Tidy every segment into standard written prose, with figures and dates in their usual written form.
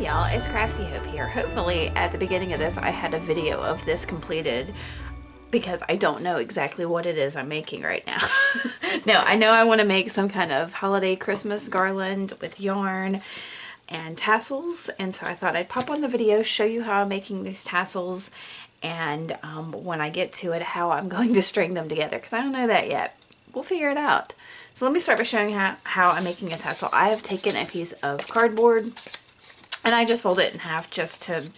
y'all, it's Crafty Hope here. Hopefully at the beginning of this I had a video of this completed because I don't know exactly what it is I'm making right now. No, I know I want to make some kind of holiday Christmas garland with yarn and tassels, and so I thought I'd pop on the video, show you how I'm making these tassels, and when I get to it, how I'm going to string them together, because I don't know that yet. We'll figure it out. So let me start by showing how I'm making a tassel. I have taken a piece of cardboard and I just fold it in half just to,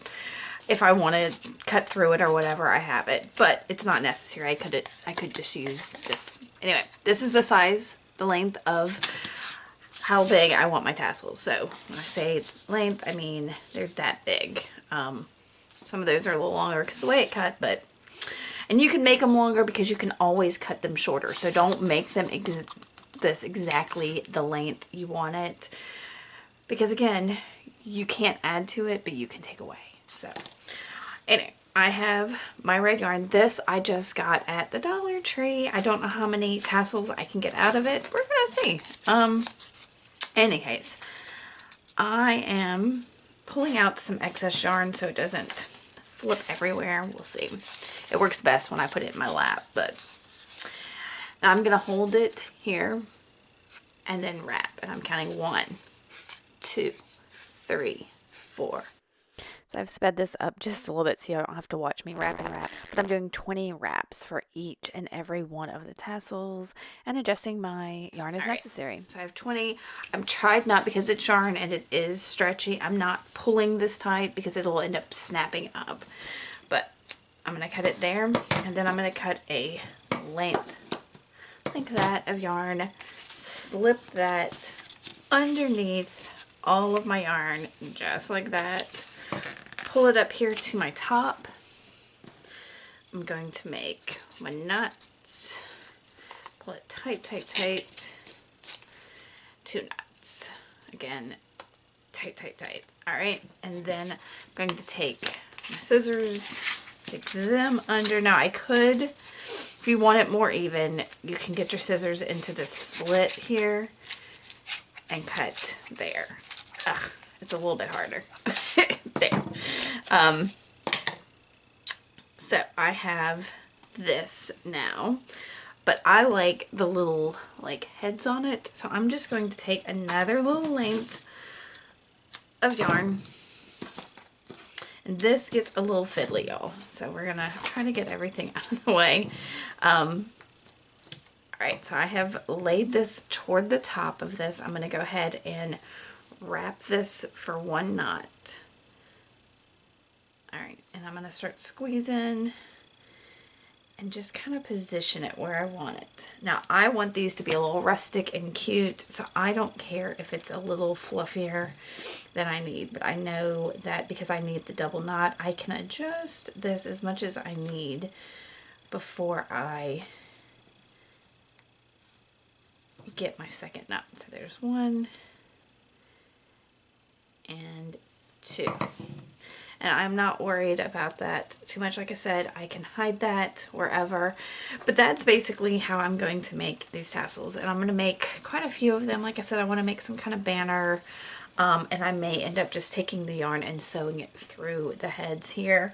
if I want to cut through it or whatever, I have it. But it's not necessary. I could just use this. Anyway, this is the size, the length of how big I want my tassels. So when I say length, I mean they're that big. Some of those are a little longer because of the way it cut, but and you can make them longer because you can always cut them shorter. So don't make them this exactly the length you want it, because again, you can't add to it, but you can take away. So anyway, I have my red yarn. This I just got at the Dollar Tree. I don't know how many tassels I can get out of it. We're gonna see. Any case, I am pulling out some excess yarn so it doesn't flip everywhere. We'll see. It works best when I put it in my lap, but now I'm gonna hold it here and then wrap, and I'm counting 1, 2, 3, 4. So I've sped this up just a little bit so you don't have to watch me wrap and wrap, but I'm doing 20 wraps for each and every one of the tassels and adjusting my yarn as necessary. So I have 20. I'm tried not, because it's yarn and it is stretchy, I'm not pulling this tight because it'll end up snapping up, but I'm going to cut it there, and then I'm going to cut a length like that of yarn, slip that underneath all of my yarn just like that, pull it up here to my top. I'm going to make my knots, pull it tight, tight, tight, 2 knots, again tight, tight, tight. All right, and then I'm going to take my scissors, take them under. Now I could, if you want it more even, you can get your scissors into this slit here and cut there. Ugh, it's a little bit harder. There. So I have this now, but I like the little like heads on it, so I'm just going to take another little length of yarn, and this gets a little fiddly, y'all, so we're gonna try to get everything out of the way. Alright, so I have laid this toward the top of this. I'm gonna go ahead and wrap this for 1 knot. Alright, and I'm going to start squeezing and just kind of position it where I want it. Now, I want these to be a little rustic and cute, so I don't care if it's a little fluffier than I need, but I know that because I need the double knot, I can adjust this as much as I need before I get my second knot. So there's 1 and 2. And I'm not worried about that too much. Like I said, I can hide that wherever. But that's basically how I'm going to make these tassels. And I'm going to make quite a few of them. Like I said, I want to make some kind of banner. And I may end up just taking the yarn and sewing it through the heads here.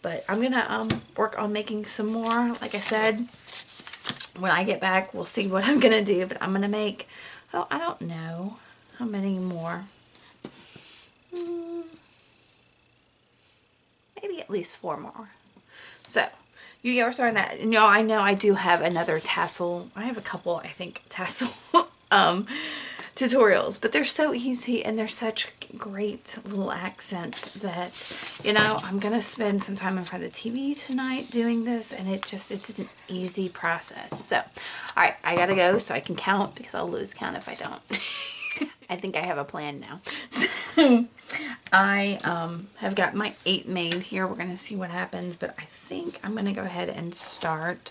But I'm going to work on making some more. Like I said, when I get back, we'll see what I'm going to do. But I'm going to make, oh, I don't know how many more. Maybe at least 4 more. So you get starting that. And y'all, I know I do have another tassel. I have a couple, I think, tassel tutorials, but they're so easy and they're such great little accents that, you know, I'm gonna spend some time in front of the TV tonight doing this, and it's an easy process. So, all right, I gotta go so I can count, because I'll lose count if I don't. I think I have a plan now. So I have got my 8 made here. We're going to see what happens, but I think I'm going to go ahead and start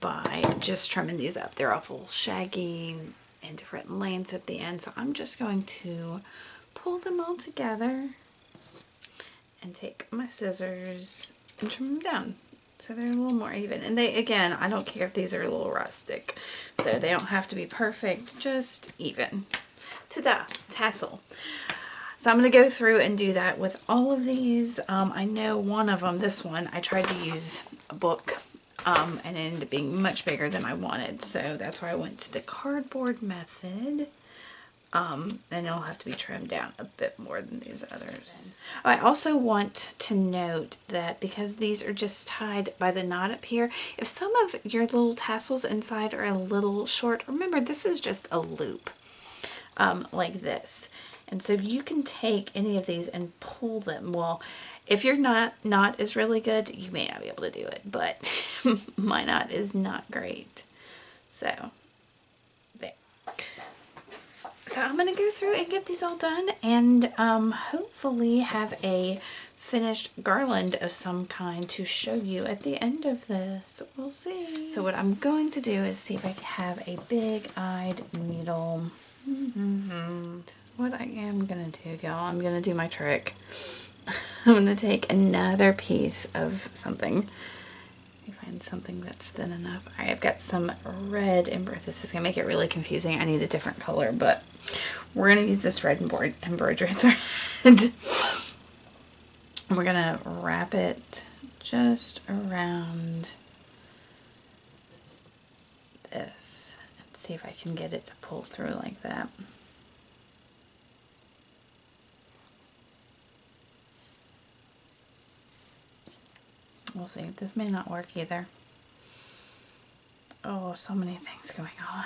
by just trimming these up. They're awful shaggy and different lengths at the end, so I'm just going to pull them all together and take my scissors and trim them down so they're a little more even. And they, again, I don't care if these are a little rustic, so they don't have to be perfect, just even. Ta-da! Tassel. So I'm going to go through and do that with all of these. I know one of them, this one, I tried to use a book and it ended up being much bigger than I wanted. So that's why I went to the cardboard method. And it'll have to be trimmed down a bit more than these others. I also want to note that because these are just tied by the knot up here, if some of your little tassels inside are a little short, remember this is just a loop like this. And so you can take any of these and pull them. Well, if your knot is really good, you may not be able to do it, but my knot is not great. So there. So I'm going to go through and get these all done and hopefully have a finished garland of some kind to show you at the end of this. We'll see. So what I'm going to do is see if I can have a big-eyed needle. What I am going to do, y'all, I'm going to do my trick. I'm going to take another piece of something. Let me find something that's thin enough. All right, I've got some red embroidery. This is going to make it really confusing. I need a different color, but we're going to use this red embroidery thread. We're going to wrap it just around this and see if I can get it to pull through like that. We'll see. This may not work either. Oh, so many things going on.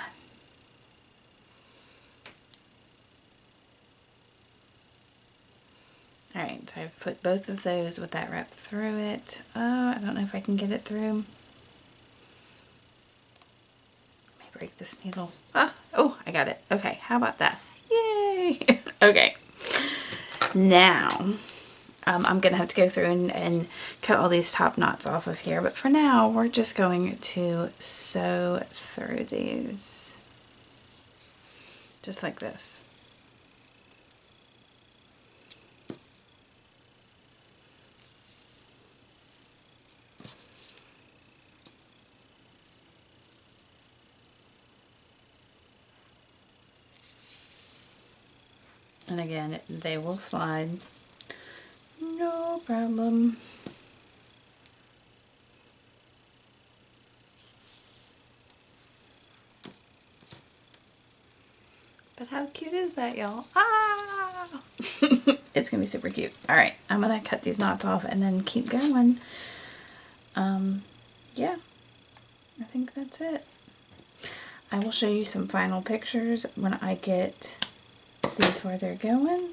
Alright, so I've put both of those with that wrap through it. Oh, I don't know if I can get it through. Let me break this needle. Ah, oh, I got it. Okay, how about that? Yay! Okay. Now, I'm going to have to go through and cut all these top knots off of here. But for now, we're just going to sew through these. Just like this. And again, they will slide. No problem. But how cute is that, y'all? Ah! It's going to be super cute. Alright, I'm going to cut these knots off and then keep going. Yeah, I think that's it. I will show you some final pictures when I get these where they're going.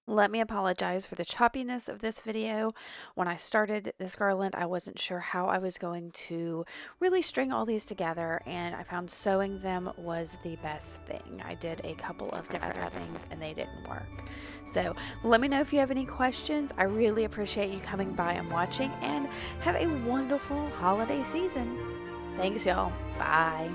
Let me apologize for the choppiness of this video. When I started this garland, I wasn't sure how I was going to really string all these together, and I found sewing them was the best thing. I did a couple of different things and they didn't work. So let me know if you have any questions. I really appreciate you coming by and watching, and have a wonderful holiday season. Thanks, y'all. Bye.